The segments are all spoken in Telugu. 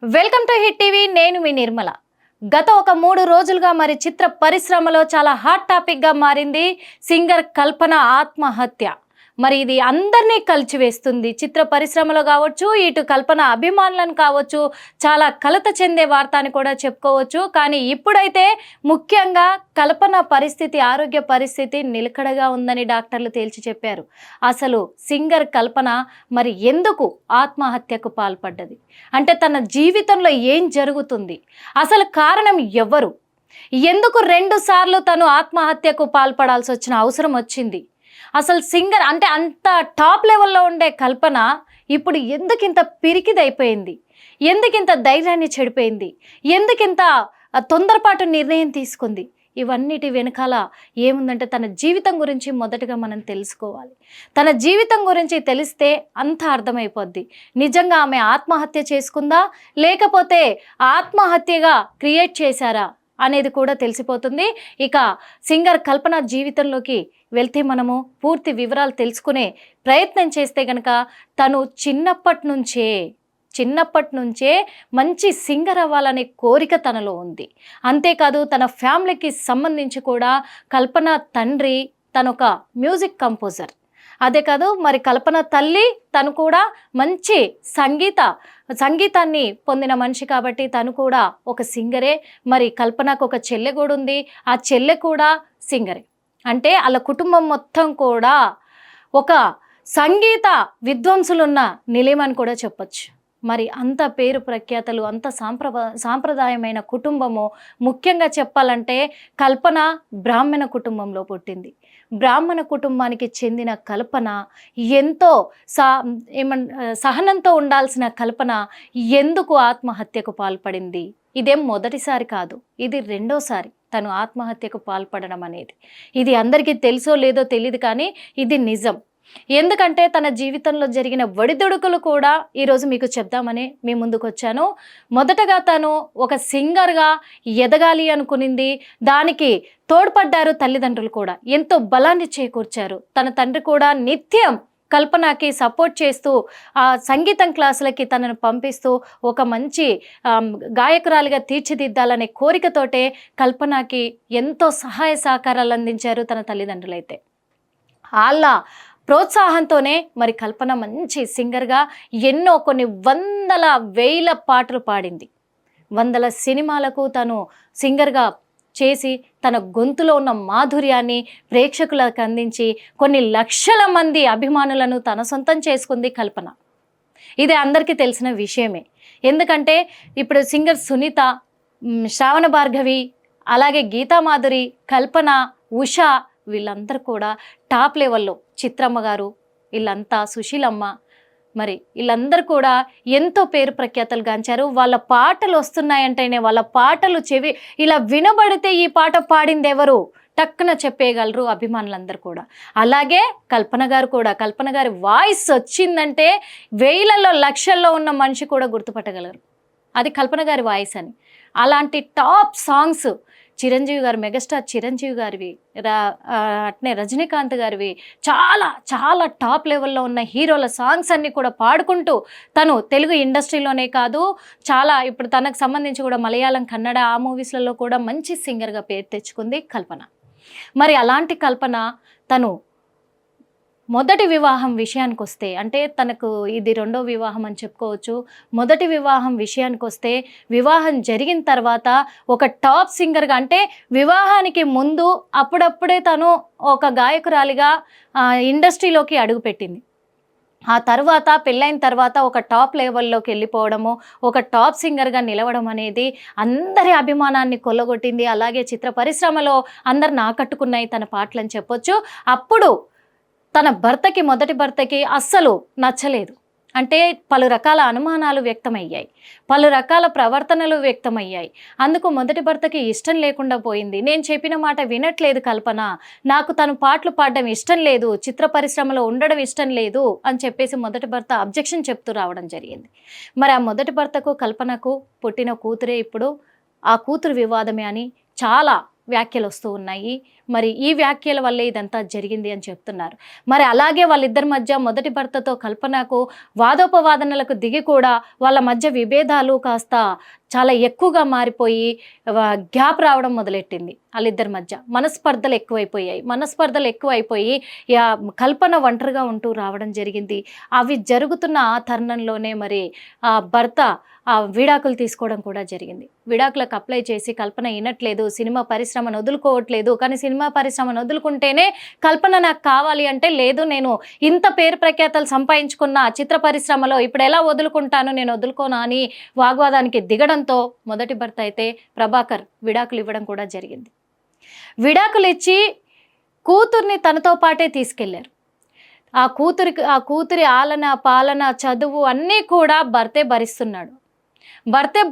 Welcome to hit TV. నేను మీ నిర్మల. గత ఒక 3 రోజులుగా మరి చిత్ర పరిశ్రమలో చాలా హాట్ టాపిక్ గా మారింది సింగర్ కల్పన ఆత్మహత్య. మరి ఇది అందరినీ కలిచివేస్తుంది. చిత్ర పరిశ్రమలో కావచ్చు, ఇటు కల్పన అభిమానులను కావచ్చు, చాలా కలత చెందే వార్త అని కూడా చెప్పుకోవచ్చు. కానీ ఇప్పుడైతే ముఖ్యంగా కల్పన పరిస్థితి, ఆరోగ్య పరిస్థితి నిలకడగా ఉందని డాక్టర్లు తేల్చి చెప్పారు. అసలు సింగర్ కల్పన మరి ఎందుకు ఆత్మహత్యకు పాల్పడ్డది, అంటే తన జీవితంలో ఏం జరుగుతుంది, అసలు కారణం ఎవరు, ఎందుకు 2 సార్లు తను ఆత్మహత్యకు పాల్పడాల్సి వచ్చిన అవసరం వచ్చింది, అసలు సింగర్ అంటే అంత టాప్ లెవెల్లో ఉండే కల్పన ఇప్పుడు ఎందుకింత పిరికిదైపోయింది, ఎందుకింత ధైర్యాన్ని చెడిపోయింది, ఎందుకింత తొందరపాటు నిర్ణయం తీసుకుంది, ఇవన్నిటి వెనకాల ఏముందంటే తన జీవితం గురించి మొదటగా మనం తెలుసుకోవాలి. తన జీవితం గురించి తెలిస్తే అంతా అర్థమైపోద్ది. నిజంగా ఆమె ఆత్మహత్య చేసుకుందా, లేకపోతే ఆత్మహత్యగా క్రియేట్ చేశారా అనేది కూడా తెలిసిపోతుంది. ఇక సింగర్ కల్పన జీవితంలోకి వెళ్తే మనము పూర్తి వివరాలు తెలుసుకునే ప్రయత్నం చేస్తే కనుక తను చిన్నప్పటి నుంచే మంచి సింగర్ అవ్వాలనే కోరిక తనలో ఉంది. అంతేకాదు తన ఫ్యామిలీకి సంబంధించి కూడా కల్పన తండ్రి తనొక మ్యూజిక్ కంపోజర్. అదే కాదు మరి కల్పన తల్లి తను కూడా మంచి సంగీతాన్ని పొందిన మనిషి కాబట్టి తను కూడా ఒక సింగరే. మరి కల్పనకు ఒక చెల్లె కూడా ఉంది, ఆ చెల్లె కూడా సింగరే. అంటే వాళ్ళ కుటుంబం మొత్తం కూడా ఒక సంగీత విద్వాంసులున్న నిలయం అని కూడా చెప్పచ్చు. మరి అంత పేరు ప్రఖ్యాతలు, అంత సాంప్రదాయమైన కుటుంబము. ముఖ్యంగా చెప్పాలంటే కల్పన బ్రాహ్మణ కుటుంబంలో పుట్టింది. బ్రాహ్మణ కుటుంబానికి చెందిన కల్పన ఎంతో సహనంతో ఉండాల్సిన కల్పన ఎందుకు ఆత్మహత్యకు పాల్పడింది? ఇదేం మొదటిసారి కాదు, ఇది 2వసారి తను ఆత్మహత్యకు పాల్పడడం అనేది. ఇది అందరికీ తెలుసో లేదో తెలియదు, కానీ ఇది నిజం. ఎందుకంటే తన జీవితంలో జరిగిన ఒడిదుడుకులు కూడా ఈరోజు మీకు చెప్దామని మీ ముందుకు వచ్చాను. మొదటగా తను ఒక సింగర్గా ఎదగాలి అనుకునింది, దానికి తోడ్పడ్డారు తల్లిదండ్రులు కూడా, ఎంతో బలాన్ని చేకూర్చారు. తన తండ్రి కూడా నిత్యం కల్పనకి సపోర్ట్ చేస్తూ ఆ సంగీతం క్లాసులకి తనను పంపిస్తూ ఒక మంచి గాయకురాలిగా తీర్చిదిద్దాలనే కోరికతోటే కల్పనకి ఎంతో సహాయ సహకారాలు అందించారు తన తల్లిదండ్రులైతే. వాళ్ళ ప్రోత్సాహంతోనే మరి కల్పన మంచి సింగర్గా ఎన్నో కొన్ని వందల వేల పాటలు పాడింది. 100 సినిమాలకు తను సింగర్గా చేసి తన గొంతులో ఉన్న మాధుర్యాన్ని ప్రేక్షకులకు అందించి కొన్ని లక్షల మంది అభిమానులను తన సొంతం చేసుకుంది కల్పన. ఇది అందరికీ తెలిసిన విషయమే. ఎందుకంటే ఇప్పుడు సింగర్ సునీత, శ్రావణ భార్గవి, అలాగే గీతామాధురి, కల్పన, ఉషా వీళ్ళందరూ కూడా టాప్ లెవెల్లో, చిత్రమ్మ గారు వీళ్ళంతా, సుశీలమ్మ, మరి వీళ్ళందరూ కూడా ఎంతో పేరు ప్రఖ్యాతలు గాంచారు. వాళ్ళ పాటలు వస్తున్నాయంటేనే, వాళ్ళ పాటలు ఇలా వినబడితే ఈ పాట పాడింది ఎవరు టక్కున చెప్పేయగలరు అభిమానులందరూ కూడా. అలాగే కల్పన గారు కూడా, కల్పన గారి వాయిస్ వచ్చిందంటే వేలలో లక్షల్లో ఉన్న మనిషి కూడా గుర్తుపట్టగలరు అది కల్పన గారి వాయిస్ అని. అలాంటి టాప్ సాంగ్స్ చిరంజీవి గారు, మెగాస్టార్ చిరంజీవి గారివి, అట్నే రజనీకాంత్ గారివి, చాలా చాలా టాప్ లెవెల్లో ఉన్న హీరోల సాంగ్స్ అన్నీ కూడా పాడుకుంటూ తను తెలుగు ఇండస్ట్రీలోనే కాదు, చాలా ఇప్పుడు తనకు సంబంధించి కూడా మలయాళం, కన్నడ ఆ మూవీస్లలో కూడా మంచి సింగర్గా పేరు తెచ్చుకుంది కల్పన. మరి అలాంటి కల్పన తను మొదటి వివాహం విషయానికి వస్తే, అంటే తనకు ఇది 2వ వివాహం అని చెప్పుకోవచ్చు. మొదటి వివాహం విషయానికి వస్తే, వివాహం జరిగిన తర్వాత ఒక టాప్ సింగర్గా, అంటే వివాహానికి ముందు అప్పుడప్పుడే తను ఒక గాయకురాలిగా ఇండస్ట్రీలోకి అడుగుపెట్టింది. ఆ తర్వాత పెళ్ళైన తర్వాత ఒక టాప్ లెవెల్లోకి వెళ్ళిపోవడము, ఒక టాప్ సింగర్గా నిలవడం అనేది అందరి అభిమానాన్ని కొల్లగొట్టింది. అలాగే చిత్ర పరిశ్రమలో అందరిని ఆకట్టుకున్నాయి తన పాటలు అని చెప్పొచ్చు. అప్పుడు తన మొదటి భర్తకి అస్సలు నచ్చలేదు. అంటే పలు రకాల అనుమానాలు వ్యక్తమయ్యాయి, పలు రకాల ప్రవర్తనలు వ్యక్తమయ్యాయి. అందుకు మొదటి భర్తకి ఇష్టం లేకుండా పోయింది. నేను చెప్పిన మాట వినట్లేదు కల్పన, నాకు తను పాటలు పాడడం ఇష్టం లేదు, చిత్ర పరిశ్రమలో ఉండడం ఇష్టం లేదు అని చెప్పేసి మొదటి భర్త అబ్జెక్షన్ చెప్తూ రావడం జరిగింది. మరి ఆ మొదటి భర్తకు కల్పనకు పుట్టిన కూతురే ఇప్పుడు ఆ కూతురు వివాదమే అని చాలా వ్యాఖ్యలు వస్తూ ఉన్నాయి. మరి ఈ వ్యాఖ్యల వల్లే ఇదంతా జరిగింది అని చెప్తున్నారు. మరి అలాగే వాళ్ళిద్దరి మధ్య మొదటి భర్తతో కల్పనకు వాదోపవాదనలకు దిగి కూడా వాళ్ళ మధ్య విభేదాలు కాస్త చాలా ఎక్కువగా మారిపోయి గ్యాప్ రావడం మొదలెట్టింది. వాళ్ళిద్దరి మధ్య మనస్పర్ధలు ఎక్కువైపోయి కల్పన ఒంటరిగా ఉంటూ రావడం జరిగింది. అవి జరుగుతున్న ఆ తరుణంలోనే మరి ఆ భర్త విడాకులు తీసుకోవడం కూడా జరిగింది. విడాకులకు అప్లై చేసి కల్పన వినట్లేదు, సినిమా పరిశ్రమను వదులుకోవట్లేదు. కానీ సినిమా పరిశ్రమను వదులుకుంటేనే కల్పన నాకు కావాలి అంటే, లేదు నేను ఇంత పేరు ప్రఖ్యాతలు సంపాదించుకున్న చిత్ర పరిశ్రమలో ఇప్పుడు ఎలా వదులుకుంటాను, నేను వదులుకోను అని వాగ్వాదానికి దిగడంతో మొదటి భర్త అయితే ప్రభాకర్ విడాకులు ఇవ్వడం కూడా జరిగింది. విడాకులు ఇచ్చి కూతుర్ని తనతో పాటే తీసుకెళ్లారు. ఆ కూతురి ఆలన పాలన చదువు అన్నీ కూడా భర్తే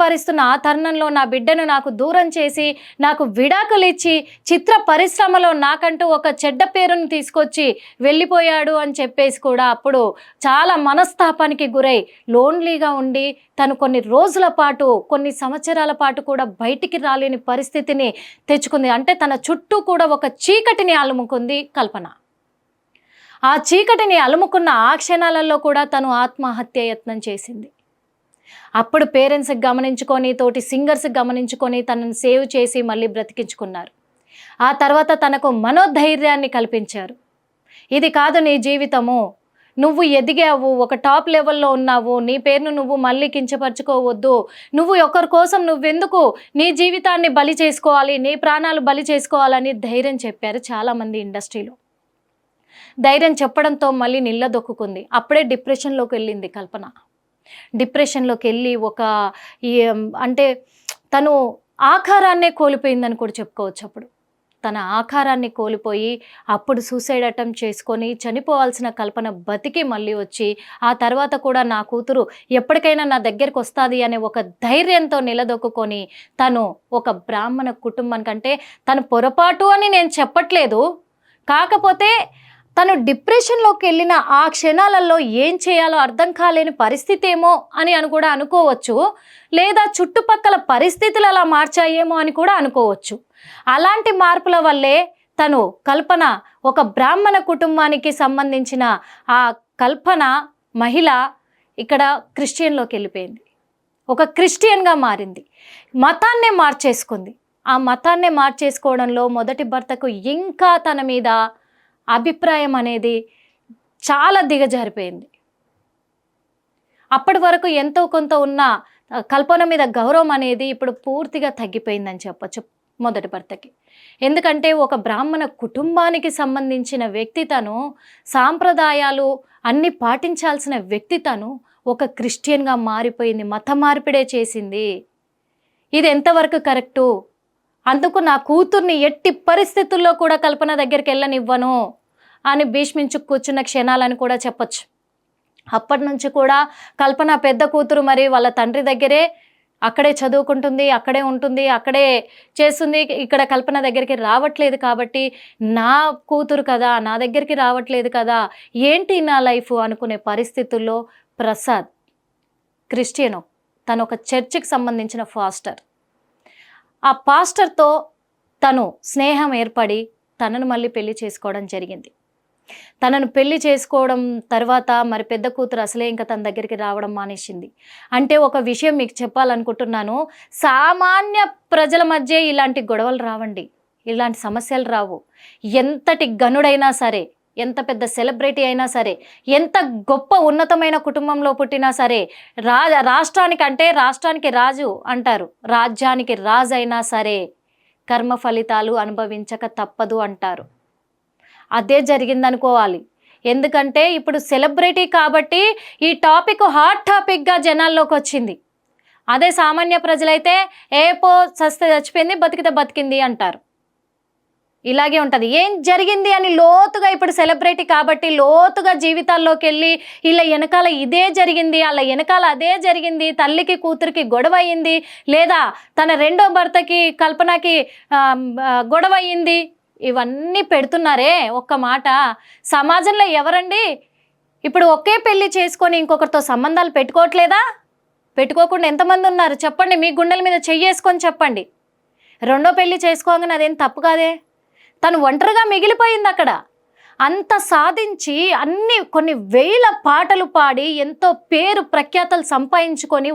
భరిస్తున్న ఆ తరుణంలో నా బిడ్డను నాకు దూరం చేసి నాకు విడాకులు ఇచ్చి చిత్ర పరిశ్రమలో నాకంటూ ఒక చెడ్డ పేరును తీసుకొచ్చి వెళ్ళిపోయాడు అని చెప్పేసి కూడా అప్పుడు చాలా మనస్తాపానికి గురై లోన్లీగా ఉండి తను కొన్ని రోజుల పాటు కొన్ని సంవత్సరాల పాటు కూడా బయటికి రాలేని పరిస్థితిని తెచ్చుకుంది. అంటే తన చుట్టూ కూడా ఒక చీకటిని అలుముకుంది కల్పన. ఆ చీకటిని అలుముకున్న ఆ క్షణాలలో కూడా తను ఆత్మహత్య యత్నం చేసింది. అప్పుడు పేరెంట్స్కి గమనించుకొని, తోటి సింగర్స్కి గమనించుకొని తనను సేవ్ చేసి మళ్ళీ బ్రతికించుకున్నారు. ఆ తర్వాత తనకు మనోధైర్యాన్ని కల్పించారు. ఇది కాదు నీ జీవితము, నువ్వు ఎదిగావు, ఒక టాప్ లెవెల్లో ఉన్నావు, నీ పేరును నువ్వు మళ్ళీ కించపరచుకోవద్దు, నువ్వు ఒకరి కోసం నువ్వెందుకు నీ జీవితాన్ని బలి చేసుకోవాలి, నీ ప్రాణాలు బలి చేసుకోవాలని ధైర్యం చెప్పారు చాలామంది ఇండస్ట్రీలో. ధైర్యం చెప్పడంతో మళ్ళీ నిల్లదొక్కుంది. అప్పుడే డిప్రెషన్లోకి వెళ్ళింది కల్పన. డిప్రెషన్లోకి వెళ్ళి అంటే తను ఆకారాన్నే కోల్పోయిందని కూడా చెప్పుకోవచ్చు. అప్పుడు తన ఆకారాన్ని కోల్పోయి అప్పుడు సూసైడ్ అటెంప్ట్ చేసుకొని చనిపోవాల్సిన కల్పన బతికి మళ్ళీ వచ్చి ఆ తర్వాత కూడా నా కూతురు ఎప్పటికైనా నా దగ్గరికి వస్తుంది అనే ఒక ధైర్యంతో నిలదొక్కుని తను ఒక బ్రాహ్మణ కుటుంబానికంటే తను పొరపాటు అని నేను చెప్పట్లేదు, కాకపోతే తను డిప్రెషన్లోకి వెళ్ళిన ఆ క్షణాలలో ఏం చేయాలో అర్థం కాలేని పరిస్థితి ఏమో అని కూడా అనుకోవచ్చు, లేదా చుట్టుపక్కల పరిస్థితులు అలా మార్చాయేమో అని కూడా అనుకోవచ్చు. అలాంటి మార్పుల వల్లే తను కల్పన ఒక బ్రాహ్మణ కుటుంబానికి సంబంధించిన ఆ కల్పన మహిళ ఇక్కడ క్రిస్టియన్లోకి వెళ్ళిపోయింది. ఒక క్రిస్టియన్గా మారింది, మతాన్నే మార్చేసుకుంది. ఆ మతాన్నే మార్చేసుకోవడంలో మొదటి భర్తకు ఇంకా తన మీద అభిప్రాయం అనేది చాలా దిగజారిపోయింది. అప్పటి వరకు ఎంతో కొంత ఉన్న కల్పన మీద గౌరవం అనేది ఇప్పుడు పూర్తిగా తగ్గిపోయిందని చెప్పొచ్చు మొదటి భర్తకి. ఎందుకంటే ఒక బ్రాహ్మణ కుటుంబానికి సంబంధించిన వ్యక్తి తను, సాంప్రదాయాలు అన్నీ పాటించాల్సిన వ్యక్తి తను ఒక క్రిస్టియన్గా మారిపోయింది, మత మార్పిడే చేసింది. ఇది ఎంతవరకు కరెక్టు? అందుకు నా కూతుర్ని ఎట్టి పరిస్థితుల్లో కూడా కల్పన దగ్గరికి వెళ్ళనివ్వను అని భీష్మించు కూర్చున్న క్షణాలని కూడా చెప్పచ్చు. అప్పటి నుంచి కూడా కల్పన పెద్ద కూతురు మరి వాళ్ళ తండ్రి దగ్గరే అక్కడే చదువుకుంటుంది, అక్కడే ఉంటుంది, అక్కడే చేస్తుంది. ఇక్కడ కల్పన దగ్గరికి రావట్లేదు కాబట్టి నా కూతురు కదా, నా దగ్గరికి రావట్లేదు కదా, ఏంటి నా లైఫ్ అనుకునే పరిస్థితుల్లో ప్రసాద్ క్రిస్టియను, తను ఒక చర్చికి సంబంధించిన పాస్టర్. ఆ పాస్టర్తో తను స్నేహం ఏర్పడి తనను మళ్ళీ పెళ్లి చేసుకోవడం జరిగింది. తనను పెళ్లి చేసుకోవడం తర్వాత మరి పెద్ద కూతురు అసలే ఇంకా తన దగ్గరికి రావడం మానేసింది. అంటే ఒక విషయం మీకు చెప్పాలనుకుంటున్నాను, సామాన్య ప్రజల మధ్య ఇలాంటి గొడవలు రావండి, ఇలాంటి సమస్యలు రావు. ఎంతటి గనుడైనా సరే, ఎంత పెద్ద సెలబ్రిటీ అయినా సరే, ఎంత గొప్ప ఉన్నతమైన కుటుంబంలో పుట్టినా సరే, రాష్ట్రానికి రాజు అంటారు, రాజ్యానికి రాజు అయినా సరే కర్మ ఫలితాలు అనుభవించక తప్పదు అంటారు. అదే జరిగిందనుకోవాలి. ఎందుకంటే ఇప్పుడు సెలబ్రిటీ కాబట్టి ఈ టాపిక్ హాట్ టాపిక్గా జనాల్లోకి వచ్చింది. అదే సామాన్య ప్రజలైతే సస్తే చచ్చిపోయింది, బతికితే బతికింది అంటారు. ఇలాగే ఉంటుంది. ఏం జరిగింది అని లోతుగా ఇప్పుడు సెలబ్రిటీ కాబట్టి లోతుగా జీవితాల్లోకి వెళ్ళి ఇలా వెనకాల ఇదే జరిగింది, అలా వెనకాల అదే జరిగింది, తల్లికి కూతురికి గొడవ అయింది, లేదా తన రెండో భర్తకి కల్పనకి గొడవ అయింది, ఇవన్నీ పెడుతున్నారే. ఒక్క మాట, సమాజంలో ఎవరండి ఇప్పుడు ఒకే పెళ్లి చేసుకొని ఇంకొకరితో సంబంధాలు పెట్టుకోవట్లేదా? పెట్టుకోకుండా ఎంతమంది ఉన్నారు చెప్పండి, మీ గుండెల మీద చెయ్యేసుకొని చెప్పండి. రెండో పెళ్లి చేసుకోగానే అదేం తప్పు కాదే. తను ఒంటరిగా మిగిలిపోయింది అక్కడ. అంత సాధించి కొన్ని వేల పాటలు పాడి ఎంతో పేరు ప్రఖ్యాతలు సంపాదించుకొని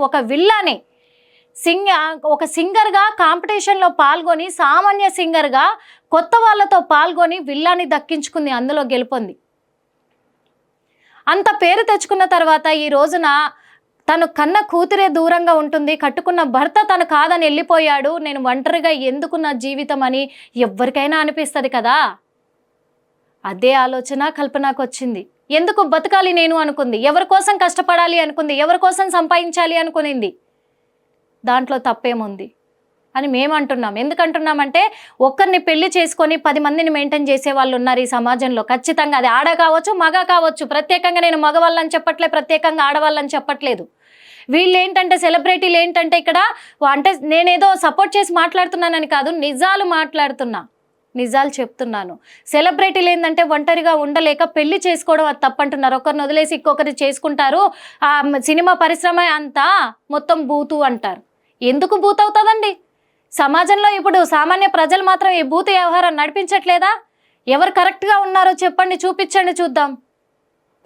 ఒక సింగర్గా కాంపిటీషన్లో పాల్గొని, సామాన్య సింగర్గా కొత్త వాళ్ళతో పాల్గొని విల్లాని దక్కించుకుంది, అందులో గెలుపొంది. అంత పేరు తెచ్చుకున్న తర్వాత ఈ రోజున తను కన్న కూతురే దూరంగా ఉంటుంది, కట్టుకున్న భర్త తను కాదని వెళ్ళిపోయాడు, నేను ఒంటరిగా ఎందుకు నా జీవితం అని ఎవరికైనా అనిపిస్తుంది కదా. అదే ఆలోచన కల్పనకు వచ్చింది. ఎందుకు బతకాలి నేను అనుకుంది, ఎవరి కోసం కష్టపడాలి అనుకుంది, ఎవరి కోసం సంపాదించాలి అనుకునింది. దాంట్లో తప్పేముంది అని మేము అంటున్నాం. ఎందుకంటున్నామంటే ఒక్కరిని పెళ్లి చేసుకొని 10 మందిని మెయింటైన్ చేసే వాళ్ళు ఉన్నారు ఈ సమాజంలో. ఖచ్చితంగా అది ఆడ కావచ్చు, మగ కావచ్చు. ప్రత్యేకంగా నేను మగవాళ్ళని చెప్పట్లేదు, ప్రత్యేకంగా ఆడవాళ్ళని చెప్పట్లేదు. వీళ్ళు ఏంటంటే, సెలబ్రిటీలు ఏంటంటే ఇక్కడ అంటే నేనేదో సపోర్ట్ చేసి మాట్లాడుతున్నానని కాదు, నిజాలు మాట్లాడుతున్నా, నిజాలు చెప్తున్నాను. సెలబ్రిటీలు ఏంటంటే ఒంటరిగా ఉండలేక పెళ్లి చేసుకోవడం అది తప్పంటున్నారు. ఒకరిని వదిలేసి ఇంకొకరిని చేసుకుంటారు. ఆ సినిమా పరిశ్రమ అంతా మొత్తం బూతు అంటారు. ఎందుకు బూత్ అవుతుందండి? సమాజంలో ఇప్పుడు సామాన్య ప్రజలు మాత్రం ఈ బూతు వ్యవహారం నడిపించట్లేదా? ఎవరు కరెక్ట్గా ఉన్నారో చెప్పండి, చూపించండి, చూద్దాం.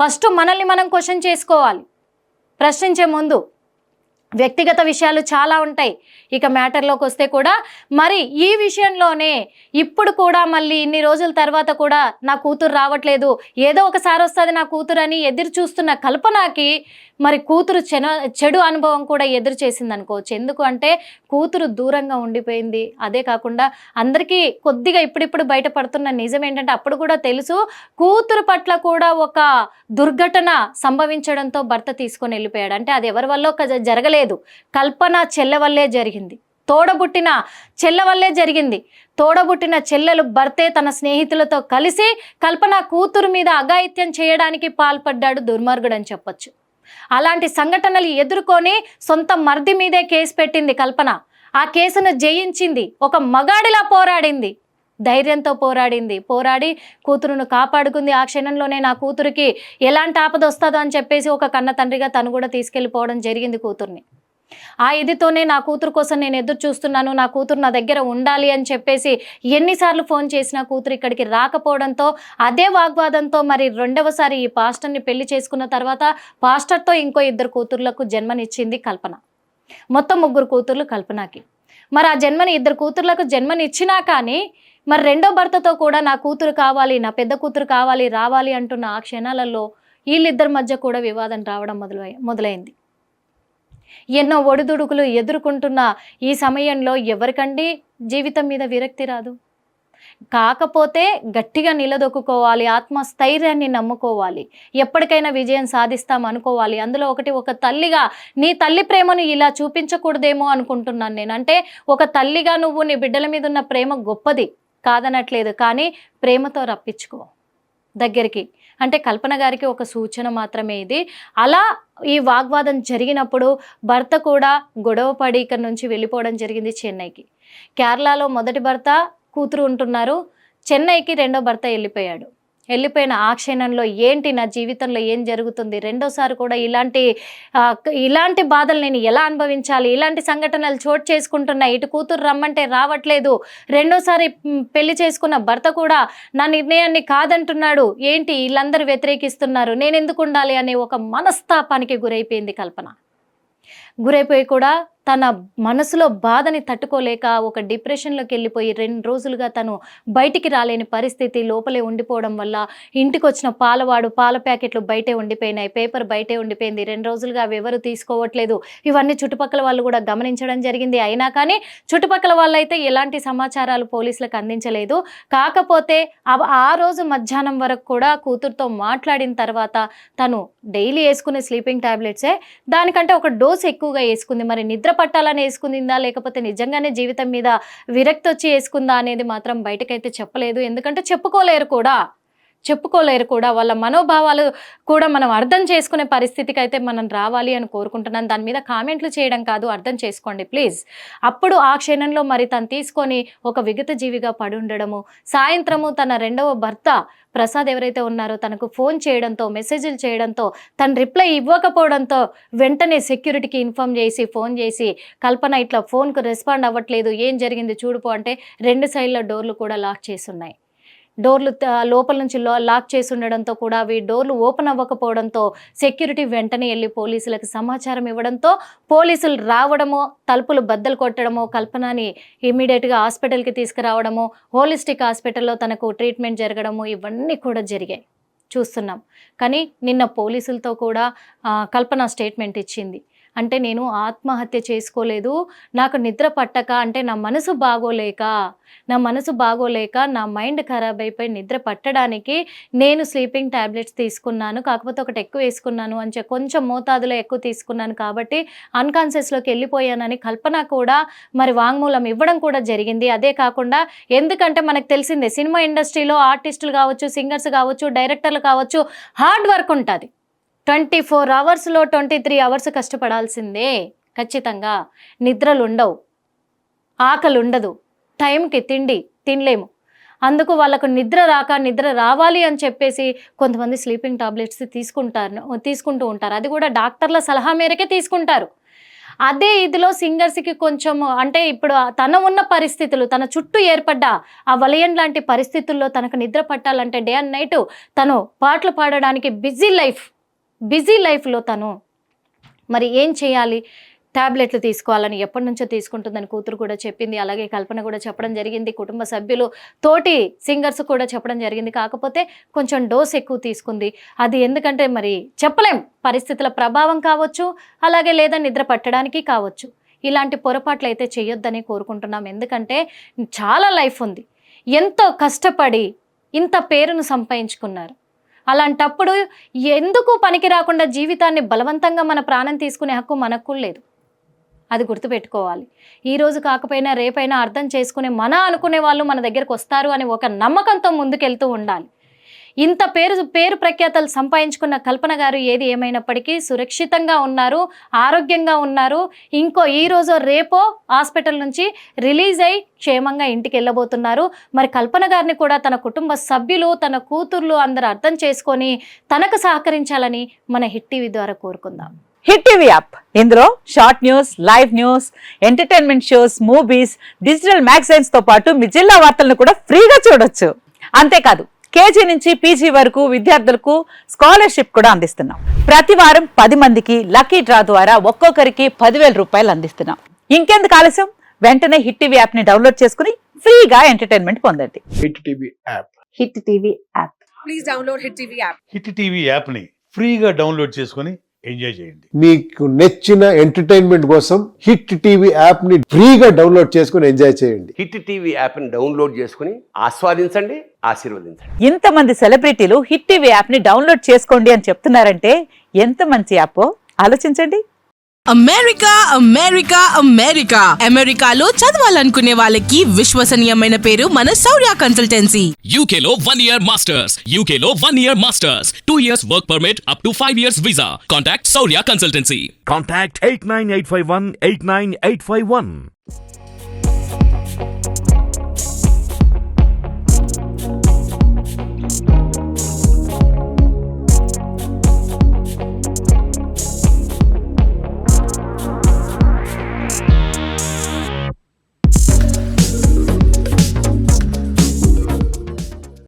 ఫస్ట్ మనల్ని మనం క్వశ్చన్ చేసుకోవాలి ప్రశ్నించే ముందు. వ్యక్తిగత విషయాలు చాలా ఉంటాయి. ఇక మ్యాటర్లోకి వస్తే కూడా మరి ఈ విషయంలోనే ఇప్పుడు కూడా మళ్ళీ ఇన్ని రోజుల తర్వాత కూడా నా కూతురు రావట్లేదు, ఏదో ఒకసారి వస్తుంది నా కూతురు అని ఎదురు చూస్తున్న కల్పనకి మరి కూతురు చెడు అనుభవం కూడా ఎదురు చేసింది అనుకోవచ్చు. ఎందుకు అంటే కూతురు దూరంగా ఉండిపోయింది. అదే కాకుండా అందరికీ కొద్దిగా ఇప్పుడిప్పుడు బయటపడుతున్న నిజం ఏంటంటే, అప్పుడు కూడా తెలుసు కూతురు పట్ల కూడా ఒక దుర్ఘటన సంభవించడంతో భర్త తీసుకొని వెళ్ళిపోయాడు. అంటే అది ఎవరి వల్ల జరగలేదు, కల్పన చెల్లె వల్లే జరిగింది, తోడబుట్టిన చెల్లె వల్లే జరిగింది. తోడబుట్టిన చెల్లెలు భర్తే తన స్నేహితులతో కలిసి కల్పన కూతురు మీద అఘాయిత్యం చేయడానికి పాల్పడ్డాడు, దుర్మార్గుడు అని చెప్పొచ్చు. అలాంటి సంఘటనలు ఎదుర్కొని సొంత మర్ది మీదే కేసు పెట్టింది కల్పన. ఆ కేసును జయించింది, ఒక మగాడిలా పోరాడింది, ధైర్యంతో పోరాడి కూతురును కాపాడుకుంది. ఆ క్షణంలోనే నా కూతురికి ఎలాంటి ఆపద వస్తుందో అని చెప్పేసి ఒక కన్న తండ్రిగా తను కూడా తీసుకెళ్ళిపోవడం జరిగింది కూతుర్ని. ఆ ఇదితోనే నా కూతురు కోసం నేను ఎదురు చూస్తున్నాను, నా కూతురు నా దగ్గర ఉండాలి అని చెప్పేసి ఎన్నిసార్లు ఫోన్ చేసినా కూతురు ఇక్కడికి రాకపోవడంతో అదే వాగ్వాదంతో మరి రెండవసారి ఈ పాస్టర్ని పెళ్లి చేసుకున్న తర్వాత పాస్టర్తో ఇంకో 2 కూతుర్లకు జన్మనిచ్చింది కల్పన. మొత్తం 3 కూతుర్లు కల్పనకి. మరి ఆ 2 కూతుర్లకు జన్మనిచ్చినా కానీ మరి రెండో భర్తతో కూడా నా కూతురు కావాలి, నా పెద్ద కూతురు కావాలి, రావాలి అంటున్న ఆ క్షణాలలో వీళ్ళిద్దరి మధ్య కూడా వివాదం రావడం మొదలైంది. ఎన్నో ఒడిదుడుకులు ఎదుర్కొంటున్న ఈ సమయంలో ఎవరికండి జీవితం మీద విరక్తి రాదు? కాకపోతే గట్టిగా నిలదొక్కుకోవాలి, ఆత్మస్థైర్యాన్ని నమ్ముకోవాలి, ఎప్పటికైనా విజయం సాధిస్తాం అనుకోవాలి. అందులో ఒక తల్లిగా నీ తల్లి ప్రేమను ఇలా చూపించకూడదేమో అనుకుంటున్నాను నేను. అంటే ఒక తల్లిగా నువ్వు నీ బిడ్డల మీద ఉన్న ప్రేమ గొప్పది కాదనట్లేదు, కానీ ప్రేమతో రప్పించుకో దగ్గరికి. అంటే కల్పన గారికి ఒక సూచన మాత్రమే ఇది. అలా ఈ వాగ్వాదం జరిగినప్పుడు భర్త కూడా గొడవపడి ఇక్కడి నుంచి వెళ్ళిపోవడం జరిగింది చెన్నైకి. కేరళలో మొదటి భర్త కూతురు ఉంటున్నారు, చెన్నైకి రెండో భర్త వెళ్ళిపోయిన ఆ క్షణంలో ఏంటి నా జీవితంలో ఏం జరుగుతుంది, రెండోసారి కూడా ఇలాంటి బాధలు నేను ఎలా అనుభవించాలి, ఇలాంటి సంఘటనలు చోటు చేసుకుంటున్నాయి, ఇటు కూతురు రమ్మంటే రావట్లేదు, రెండోసారి పెళ్లి చేసుకున్న భర్త కూడా నా నిర్ణయాన్ని కాదంటున్నాడు, ఏంటి వీళ్ళందరూ వ్యతిరేకిస్తున్నారు, నేను ఎందుకు ఉండాలి అనే ఒక మనస్తాపానికి గురైపోయింది కల్పన. గురైపోయి కూడా తన మనసులో బాధని తట్టుకోలేక ఒక డిప్రెషన్లోకి వెళ్ళిపోయి 2 రోజులుగా తను బయటికి రాలేని పరిస్థితి, లోపలే ఉండిపోవడం వల్ల ఇంటికి వచ్చిన పాల ప్యాకెట్లు బయటే ఉండిపోయినాయి, పేపర్ బయటే ఉండిపోయింది. 2 రోజులుగా అవి ఎవరు తీసుకోవట్లేదు. ఇవన్నీ చుట్టుపక్కల వాళ్ళు కూడా గమనించడం జరిగింది. అయినా కానీ చుట్టుపక్కల వాళ్ళైతే ఎలాంటి సమాచారాలు పోలీసులకు అందించలేదు. కాకపోతే ఆ రోజు మధ్యాహ్నం వరకు కూడా కూతురుతో మాట్లాడిన తర్వాత తను డైలీ వేసుకునే స్లీపింగ్ టాబ్లెట్సే, దానికంటే ఒక డోస్ ఎక్కువగా వేసుకుంది. మరి నిద్ర పట్టాలని వేసుకుందా లేకపోతే నిజంగానే జీవితం మీద విరక్తి వచ్చి వేసుకుందా అనేది మాత్రం బయటకైతే చెప్పలేదు. ఎందుకంటే చెప్పుకోలేరు కూడా. వాళ్ళ మనోభావాలు కూడా మనం అర్థం చేసుకునే పరిస్థితికి అయితే మనం రావాలి అని కోరుకుంటున్నాను. దాని మీద కామెంట్లు చేయడం కాదు, అర్థం చేసుకోండి ప్లీజ్. అప్పుడు ఆ క్షణంలో మరి తను తీసుకొని ఒక విగత జీవిగా పడి ఉండడము, సాయంత్రము తన రెండవ భర్త ప్రసాద్ ఎవరైతే ఉన్నారో తనకు ఫోన్ చేయడంతో, మెసేజ్లు చేయడంతో తను రిప్లై ఇవ్వకపోవడంతో వెంటనే సెక్యూరిటీకి ఫోన్ చేసి కల్పన ఇట్లా ఫోన్కు రెస్పాండ్ అవ్వట్లేదు, ఏం జరిగింది చూడుపో అంటే 2 సైడ్ల డోర్లు కూడా లాక్ చేసి ఉన్నాయి. డోర్లు లోపల నుంచి లాక్ చేసి ఉండడంతో కూడా అవి డోర్లు ఓపెన్ అవ్వకపోవడంతో సెక్యూరిటీ వెంటనే వెళ్ళి పోలీసులకు సమాచారం ఇవ్వడంతో పోలీసులు రావడము, తలుపులు బద్దలు కొట్టడము, కల్పనని ఇమీడియట్గా హాస్పిటల్కి తీసుకురావడము, హోలిస్టిక్ హాస్పిటల్లో తనకు ట్రీట్మెంట్ జరగడము, ఇవన్నీ కూడా జరిగాయి చూస్తున్నాం. కానీ నిన్న పోలీసులతో కూడా కల్పన స్టేట్మెంట్ ఇచ్చింది. అంటే నేను ఆత్మహత్య చేసుకోలేదు, నాకు నిద్ర పట్టక, అంటే నా మనసు బాగోలేక నా మైండ్ ఖరాబ్ అయిపోయి నిద్ర పట్టడానికి నేను స్లీపింగ్ ట్యాబ్లెట్స్ తీసుకున్నాను, కాకపోతే ఒకటి ఎక్కువ వేసుకున్నాను అని కొంచెం మోతాదులో ఎక్కువ తీసుకున్నాను కాబట్టి అన్కాన్షియస్లోకి వెళ్ళిపోయానని కల్పన కూడా మరి వాంగ్మూలం ఇవ్వడం కూడా జరిగింది. అదే కాకుండా ఎందుకంటే మనకు తెలిసిందే సినిమా ఇండస్ట్రీలో ఆర్టిస్టులు కావచ్చు, సింగర్స్ కావచ్చు, డైరెక్టర్లు కావచ్చు, హార్డ్ వర్క్ ఉంటుంది. 24 అవర్స్లో 23 అవర్స్ కష్టపడాల్సిందే ఖచ్చితంగా. నిద్రలు ఉండవు, ఆకలి ఉండదు, టైంకి తిండి తినలేము. అందుకు వాళ్ళకు నిద్ర రావాలి అని చెప్పేసి కొంతమంది స్లీపింగ్ టాబ్లెట్స్ తీసుకుంటూ ఉంటారు. అది కూడా డాక్టర్ల సలహా మేరకే తీసుకుంటారు. అదే ఇదిలో సింగర్స్కి కొంచెం అంటే ఇప్పుడు తన ఉన్న పరిస్థితులు, తన చుట్టూ ఏర్పడ్డ ఆ వలయం లాంటి పరిస్థితుల్లో తనకు నిద్ర పట్టాలంటే డే అండ్ నైట్ తను పాటలు పాడడానికి బిజీ లైఫ్లో తను మరి ఏం చేయాలి, ట్యాబ్లెట్లు తీసుకోవాలని ఎప్పటి నుంచో తీసుకుంటుందని కూతురు కూడా చెప్పింది. అలాగే కల్పన కూడా చెప్పడం జరిగింది, కుటుంబ సభ్యులు తోటి సింగర్స్ కూడా చెప్పడం జరిగింది. కాకపోతే కొంచెం డోస్ ఎక్కువ తీసుకుంది. అది ఎందుకంటే మరి చెప్పలేం, పరిస్థితుల ప్రభావం కావచ్చు, అలాగే లేదా నిద్ర పట్టడానికి కావచ్చు. ఇలాంటి పొరపాట్లు అయితే చేయొద్దని కోరుకుంటున్నాం. ఎందుకంటే చాలా లైఫ్ ఉంది, ఎంతో కష్టపడి ఇంత పేరును సంపాదించుకున్నారు. అలాంటప్పుడు ఎందుకు పనికి రాకుండా జీవితాన్ని బలవంతంగా మన ప్రాణం తీసుకునే హక్కు మనకు లేదు. అది గుర్తుపెట్టుకోవాలి. ఈరోజు కాకపోయినా రేపైనా అర్థం చేసుకునే అనుకునే వాళ్ళు మన దగ్గరకు వస్తారు అని ఒక నమ్మకంతో ముందుకెళ్తూ ఉండాలి. ఇంత పేరు ప్రఖ్యాతలు సంపాదించుకున్న కల్పన గారు ఏది ఏమైనప్పటికీ సురక్షితంగా ఉన్నారు, ఆరోగ్యంగా ఉన్నారు. ఈ రోజో రేపో హాస్పిటల్ నుంచి రిలీజ్ అయ్యి క్షేమంగా ఇంటికి వెళ్ళబోతున్నారు. మరి కల్పన గారిని కూడా తన కుటుంబ సభ్యులు, తన కూతుర్లు అందరూ అర్థం చేసుకొని తనకు సహకరించాలని మన హిట్ టీవీ ద్వారా కోరుకుందాం. హిట్ టీవీ యాప్, ఇందులో short news, live news, entertainment shows, movies, digital magazines తో పాటు మీ జిల్లా వార్తలను కూడా ఫ్రీగా చూడొచ్చు. అంతేకాదు కేజీ నుంచి పీజీ వరకు విద్యార్థులకు స్కాలర్షిప్ కూడా అందిస్తున్నాం. ప్రతి వారం 10 మందికి లక్కీ డ్రా ద్వారా ఒక్కొక్కరికి 10,000 రూపాయలు అందిస్తున్నాం. ఇంకెందుకు ఆలస్యం, వెంటనే హిట్ టీవీ యాప్ ని డౌన్లోడ్ చేసుకుని ఫ్రీగా ఎంటర్టైన్మెంట్ పొందండి. Hit TV app. Hit TV app. Please download hit TV app. Hit TV app ని ఫ్రీగా డౌన్లోడ్ చేసుకుని ఎంజాయ్ చేయండి. మీకు నచ్చిన ఎంటర్టైన్మెంట్ కోసం హిట్ టీవీ యాప్ ని ఫ్రీగా డౌన్లోడ్ చేసుకుని ఎంజాయ్ చేయండి. హిట్ టీవీ యాప్ ని డౌన్లోడ్ చేసుకుని ఆస్వాదించండి, ఆశీర్వదించండి. ఇంతమంది సెలబ్రిటీలు హిట్ టీవీ యాప్ ని డౌన్లోడ్ చేసుకోండి అని చెప్తున్నారంటే ఎంత మంచి యాప్ ఆలోచించండి. అమెరికాలో చదవాలనుకునే వాళ్ళకి విశ్వసనీయమైన పేరు మన శౌర్య కన్సల్టెన్సీ. UK లో 1 year masters, UK లో 1 year masters, 2 years work permit up to 5 years visa. Contact Saurya Consultancy. Contact 89851 89851.